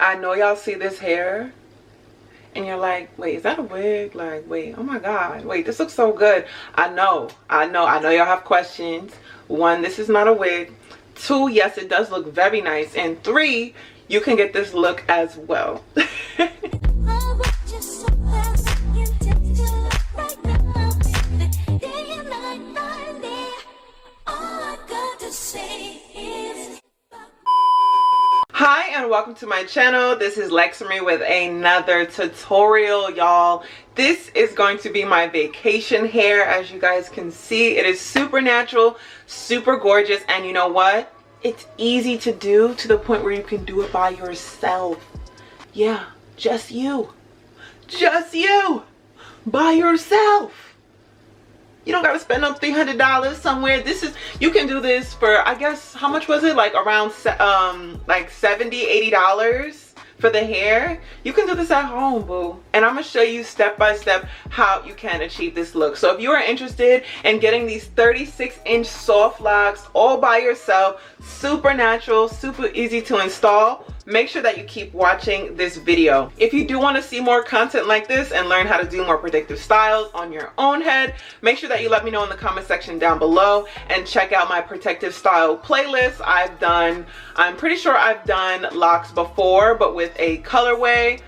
I know y'all see this hair and you're like, wait, is that a wig? Like, wait, oh my God, wait, this looks so good. I know y'all have questions. 1, this is not a wig. 2, yes, it does look very nice. And 3, you can get this look as well. Hi and welcome to my channel. This is Lexsa with another tutorial, y'all. This is going to be my vacation hair. As you guys can see, it is super natural, super gorgeous, and you know what? It's easy to do to the point where you can do it by yourself. Yeah, just you by yourself. You don't gotta spend up $300 somewhere. You can do this for, I guess, how much was it? Like around like $70, $80 for the hair. You can do this at home, boo. And I'm gonna show you step by step how you can achieve this look. So if you are interested in getting these 36-inch soft locks all by yourself, super natural, super easy to install, make sure that you keep watching this video. If you do want to see more content like this and learn how to do more predictive styles on your own head, make sure that you let me know in the comment section down below and check out my protective style playlist. I'm pretty sure I've done locks before, but with a colorway,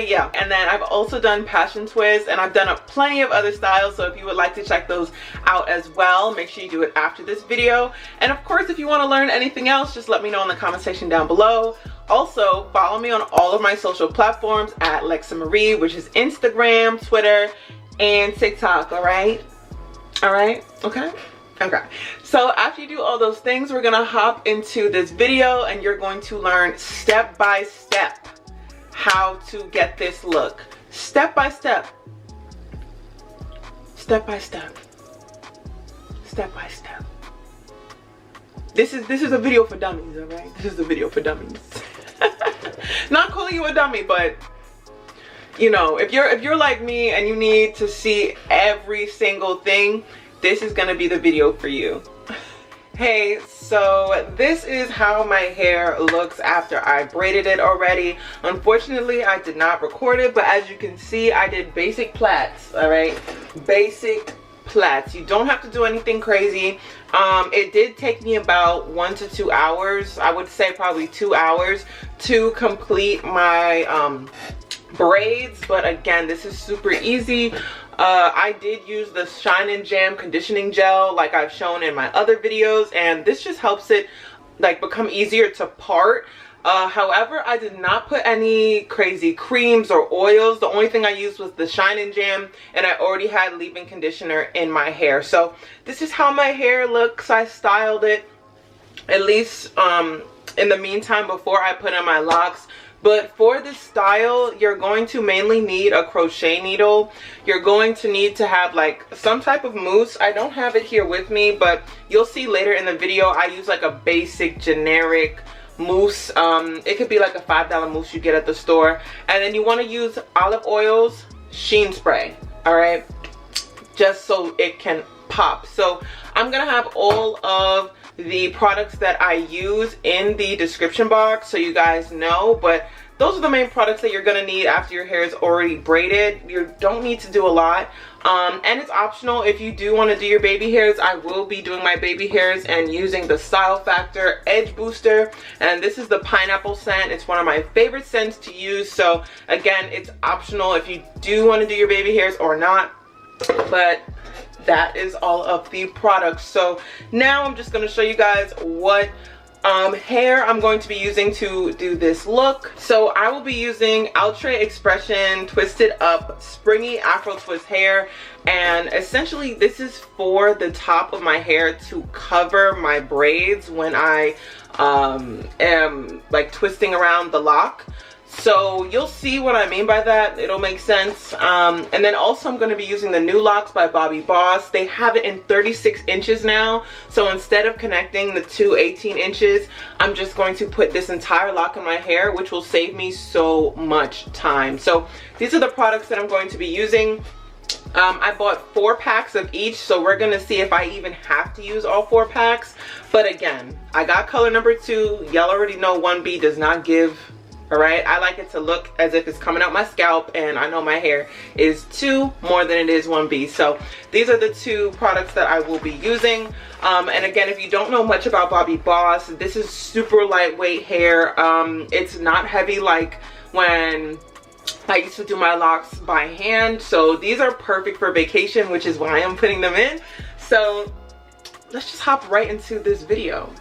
yeah. And then I've also done passion twist, and I've done plenty of other styles. So if you would like to check those out as well, make sure you do it after this video. And of course, if you want to learn anything else, just let me know in the comment section down below. Also, follow me on all of my social platforms at Lexsa Marie, which is Instagram, Twitter, and TikTok. All right, okay. So after you do all those things, we're gonna hop into this video and you're going to learn step by step how to get this look. Step by step. This is a video for dummies, all right? This is a video for dummies. Not calling you a dummy, but you know, if you're like me and you need to see every single thing, this is gonna be the video for you. Hey, so this is how my hair looks after I braided it already. Unfortunately, I did not record it, but as you can see, I did basic plaits, all right? Basic plaits. You don't have to do anything crazy. It did take me about 1 to 2 hours. I would say probably 2 hours to complete my braids, but again, this is super easy. I did use the Shine and Jam conditioning gel like I've shown in my other videos, and this just helps it like become easier to part. However, I did not put any crazy creams or oils. The only thing I used was the Shine and Jam, and I already had leave-in conditioner in my hair. So this is how my hair looks. I styled it, at least in the meantime, before I put in my locks. But for this style, you're going to mainly need a crochet needle. You're going to need to have like some type of mousse. I don't have it here with me, but you'll see later in the video, I use like a basic generic mousse. It could be like a $5 mousse you get at the store. And then you want to use olive oil's Sheen spray, all right? Just so it can pop. So I'm gonna have all of the products that I use in the description box so you guys know, but those are the main products that you're gonna need after your hair is already braided. You don't need to do a lot, and it's optional if you do want to do your baby hairs. I will be doing my baby hairs and using the Style Factor Edge Booster, and this is the pineapple scent. It's one of my favorite scents to use, so again, it's optional if you do want to do your baby hairs or not, but that is all of the products. So now I'm just going to show you guys what hair I'm going to be using to do this look. So I will be using Outre Expression Twisted Up Springy Afro Twist hair, and essentially this is for the top of my hair to cover my braids when I am like twisting around the lock. So you'll see what I mean by that. It'll make sense. And then also I'm going to be using the new Locs by Bobbi Boss. They have it in 36 inches now. So instead of connecting the two 18 inches, I'm just going to put this entire lock in my hair, which will save me so much time. So these are the products that I'm going to be using. I bought 4 packs of each, so we're gonna see if I even have to use all 4 packs. But again, I got color number 2. Y'all already know 1B does not give. All right, I like it to look as if it's coming out my scalp, and I know my hair is 2 more than it is 1B. So these are the 2 products that I will be using. And again, if you don't know much about Bobbi Boss, this is super lightweight hair. It's not heavy like when I used to do my locks by hand. So these are perfect for vacation, which is why I'm putting them in. So let's just hop right into this video.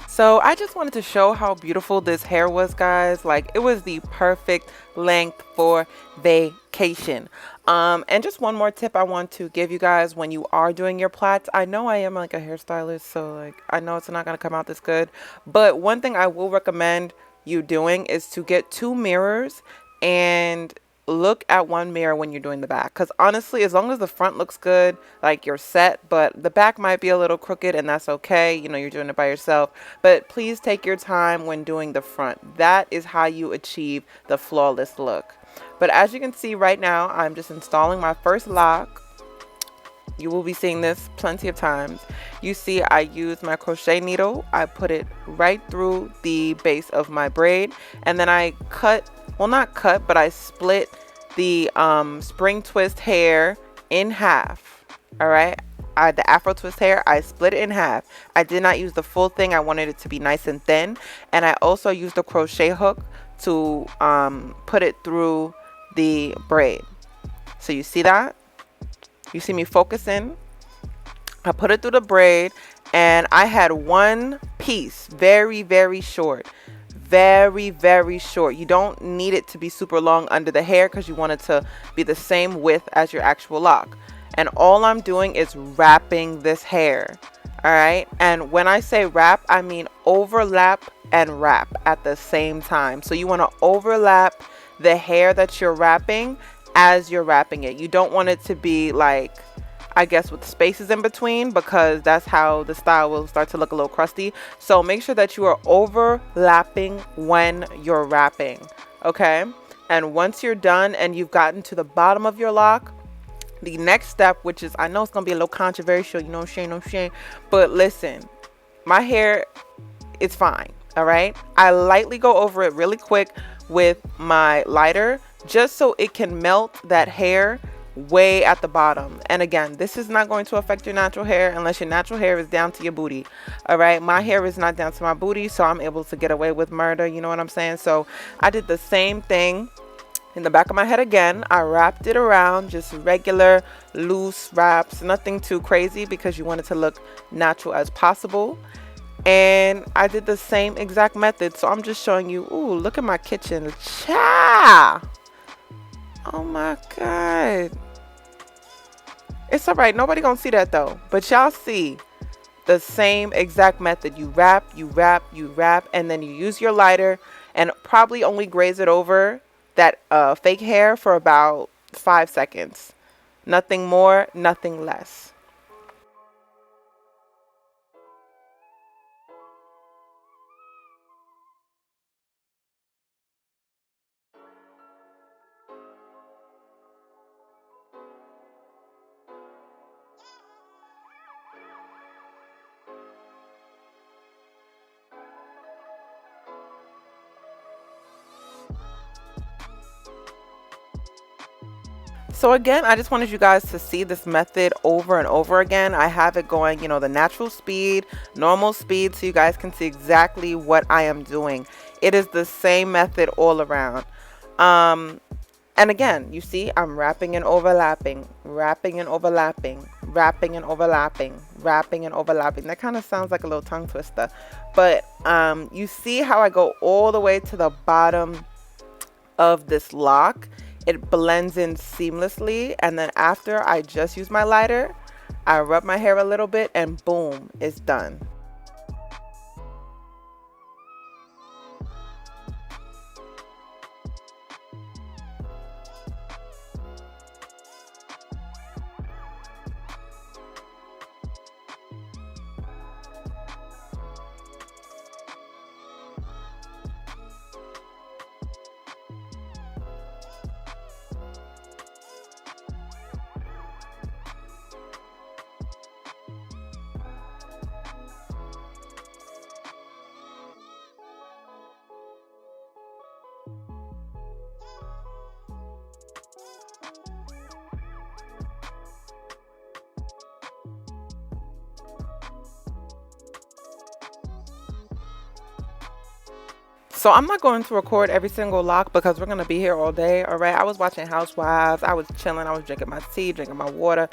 So I just wanted to show how beautiful this hair was, guys. Like, it was the perfect length for vacation. And just one more tip I want to give you guys when you are doing your plaits. I know I am like a hairstylist, so like I know it's not gonna come out this good, but one thing I will recommend you doing is to get 2 mirrors and look at one mirror when you're doing the back, because honestly, as long as the front looks good, like, you're set. But the back might be a little crooked, and that's okay, you know, you're doing it by yourself. But please take your time when doing the front. That is how you achieve the flawless look. But as you can see right now, I'm just installing my first lock. You will be seeing this plenty of times. You see I use my crochet needle. I put it right through the base of my braid, and then I cut, well, not cut, but I split the spring twist hair in half. All right, the Afro twist hair, I split it in half. I did not use the full thing. I wanted it to be nice and thin. And I also used a crochet hook to put it through the braid. So you see that? You see me focusing. I put it through the braid, and I had one piece, very, very short. Very, very short. You don't need it to be super long under the hair, because you want it to be the same width as your actual lock. And all I'm doing is wrapping this hair. All right. And when I say wrap, I mean overlap and wrap at the same time. So you want to overlap the hair that you're wrapping as you're wrapping it. You don't want it to be like, I guess, with spaces in between, because that's how the style will start to look a little crusty. So make sure that you are overlapping when you're wrapping. Okay. And once you're done and you've gotten to the bottom of your lock, the next step, which is, I know it's gonna be a little controversial, you know, Sheen, but listen, my hair is fine. All right, I lightly go over it really quick with my lighter, just so it can melt that hair way at the bottom. And again, this is not going to affect your natural hair unless your natural hair is down to your booty. All right, my hair is not down to my booty, so I'm able to get away with murder, you know what I'm saying? So I did the same thing in the back of my head again. I wrapped it around, just regular loose wraps, nothing too crazy, because you want it to look natural as possible. And I did the same exact method. So I'm just showing you. Ooh, look at my kitchen. Cha! Oh my God. It's all right. Nobody gonna see that though. But y'all see the same exact method. You wrap, you wrap, you wrap, and then you use your lighter and probably only graze it over that fake hair for about 5 seconds. Nothing more, nothing less. So again, I just wanted you guys to see this method over and over again. I have it going, you know, the natural speed, normal speed, so you guys can see exactly what I am doing. It is the same method all around. And again, you see, I'm wrapping and overlapping, wrapping and overlapping, wrapping and overlapping, wrapping and overlapping. That kind of sounds like a little tongue twister. But you see how I go all the way to the bottom of this lock. It blends in seamlessly, and then after I just use my lighter, I rub my hair a little bit, and boom, it's done. So I'm not going to record every single lock because we're going to be here all day, all right? I was watching Housewives. I was chilling. I was drinking my tea, drinking my water.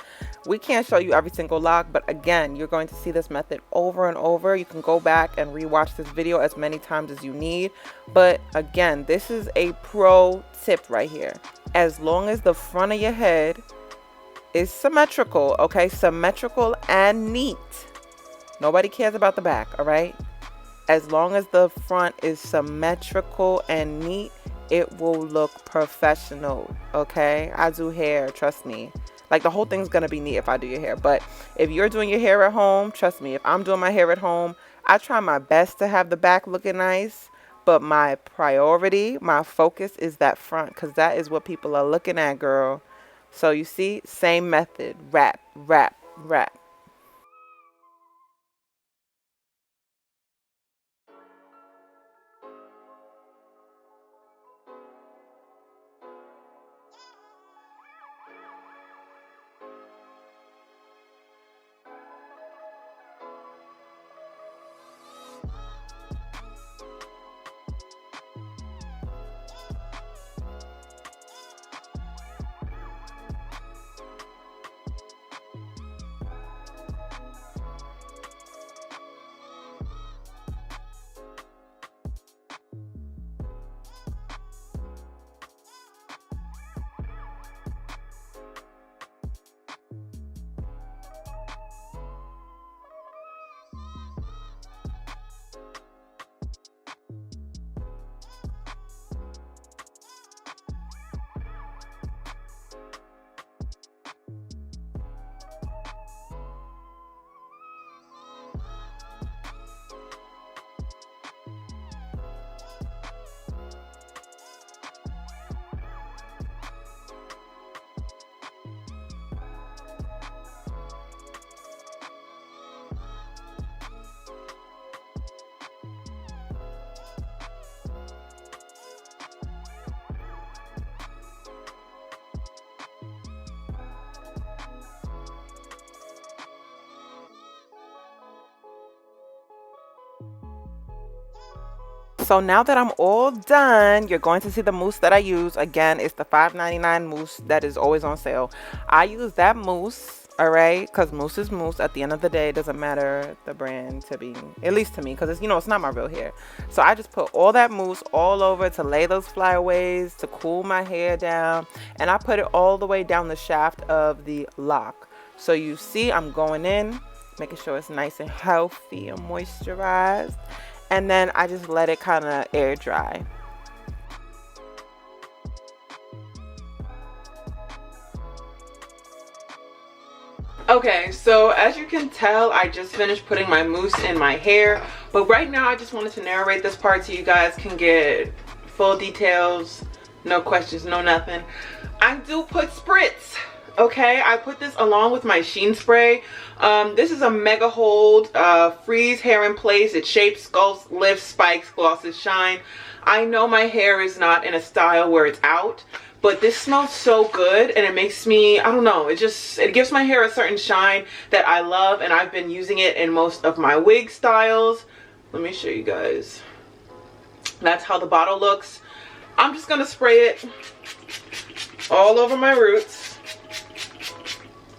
We can't show you every single lock, but again, you're going to see this method over and over. You can go back and rewatch this video as many times as you need. But again, this is a pro tip right here. As long as the front of your head is symmetrical, okay? Symmetrical and neat. Nobody cares about the back, all right? As long as the front is symmetrical and neat, it will look professional, okay? I do hair, trust me. Like, the whole thing's gonna be neat if I do your hair. But if you're doing your hair at home, trust me, if I'm doing my hair at home, I try my best to have the back looking nice. But my priority, my focus is that front, because that is what people are looking at, girl. So you see, same method, wrap, wrap, wrap. So now that I'm all done, you're going to see the mousse that I use. Again, it's the $5.99 mousse that is always on sale. I use that mousse, all right, because mousse is mousse. At the end of the day, it doesn't matter the brand to be, at least to me, because it's, you know, it's not my real hair. So I just put all that mousse all over to lay those flyaways, to cool my hair down, and I put it all the way down the shaft of the lock. So you see I'm going in, making sure it's nice and healthy and moisturized. And then I just let it kind of air dry. Okay, so as you can tell, I just finished putting my mousse in my hair. But right now, I just wanted to narrate this part so you guys can get full details. No questions, no nothing. I do put spritz. Okay, I put this along with my Sheen spray. This is a mega hold, freeze hair in place. It shapes, sculpts, lifts, spikes, glosses, shine. I know my hair is not in a style where it's out, but this smells so good and it makes me, I don't know, it gives my hair a certain shine that I love, and I've been using it in most of my wig styles. Let me show you guys. That's how the bottle looks. I'm just gonna spray it all over my roots,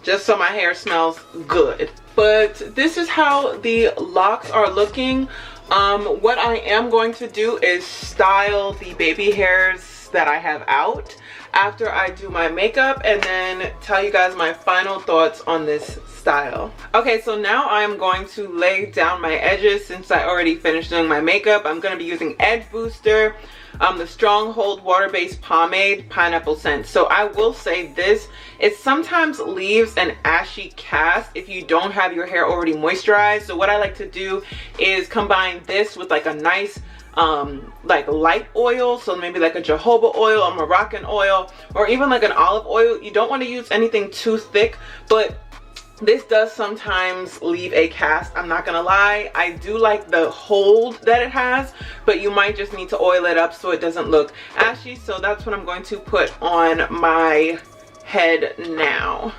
just so my hair smells good. But this is how the locks are looking. What I am going to do is style the baby hairs that I have out after I do my makeup, and then tell you guys my final thoughts on this style. Okay, so now I'm going to lay down my edges. Since I already finished doing my makeup, I'm going to be using Edge Booster, the Stronghold water-based pomade, pineapple scent. So I will say this, it sometimes leaves an ashy cast if you don't have your hair already moisturized. So what I like to do is combine this with like a nice like light oil, so maybe like a jojoba oil, a Moroccan oil, or even like an olive oil. You don't want to use anything too thick, but this does sometimes leave a cast. I'm not gonna lie, I do like the hold that it has, but you might just need to oil it up so it doesn't look ashy. So that's what I'm going to put on my head now.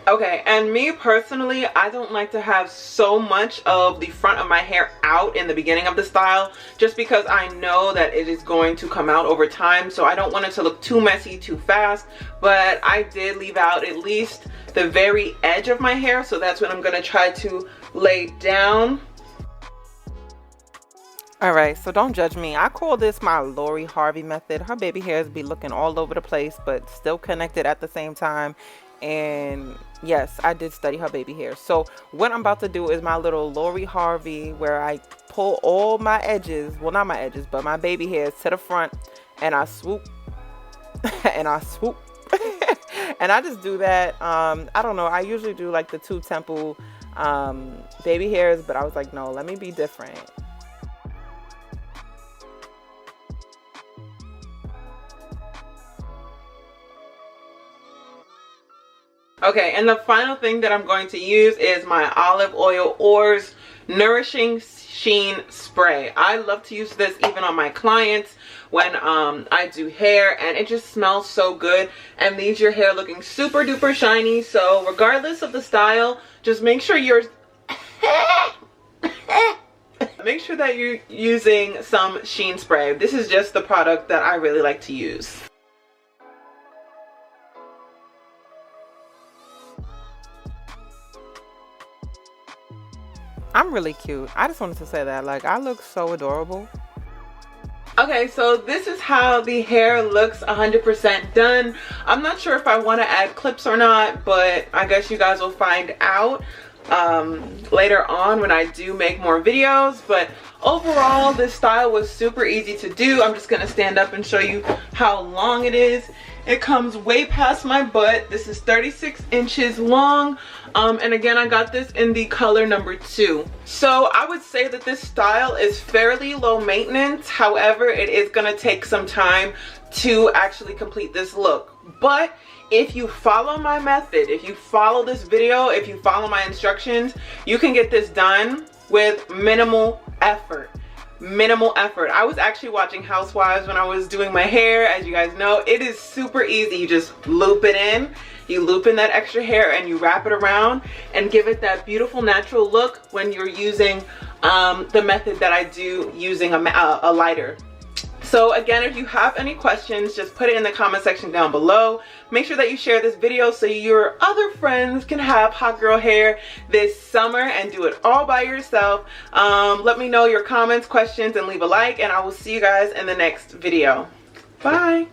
Okay, and me personally, I don't like to have so much of the front of my hair out in the beginning of the style, just because I know that it is going to come out over time, so I don't want it to look too messy too fast. But I did leave out at least the very edge of my hair, so that's what I'm going to try to lay down. Alright, so don't judge me. I call this my Lori Harvey method. Her baby hairs be looking all over the place, but still connected at the same time. And yes, I did study her baby hair. So what I'm about to do is my little Lori Harvey, where I pull all my edges, well not my edges, but my baby hairs to the front, and I swoop and I swoop and I just do that. I don't know, I usually do like the 2 temple baby hairs, but I was like, no, let me be different. Okay, and the final thing that I'm going to use is my olive oil Outre Nourishing Sheen spray. I love to use this even on my clients when I do hair, and it just smells so good and leaves your hair looking super duper shiny. So regardless of the style, just make sure you're make sure that you're using some Sheen spray. This is just the product that I really like to use. I'm really cute. I just wanted to say that, like, I look so adorable. Okay, so this is how the hair looks 100% done. I'm not sure if I want to add clips or not, but I guess you guys will find out later on when I do make more videos. But overall, this style was super easy to do. I'm just going to stand up and show you how long it is. It comes way past my butt. This is 36 inches long. And again, I got this in the color number 2. So I would say that this style is fairly low maintenance. However, it is going to take some time to actually complete this look. But if you follow my method, if you follow this video, if you follow my instructions, you can get this done with minimal effort. Minimal effort. I was actually watching Housewives when I was doing my hair. As you guys know, it is super easy. You just loop it in, you loop in that extra hair, and you wrap it around and give it that beautiful natural look when you're using the method that I do using a lighter. So again, if you have any questions, just put it in the comment section down below. Make sure that you share this video so your other friends can have hot girl hair this summer and do it all by yourself. Let me know your comments, questions, and leave a like, and I will see you guys in the next video. Bye.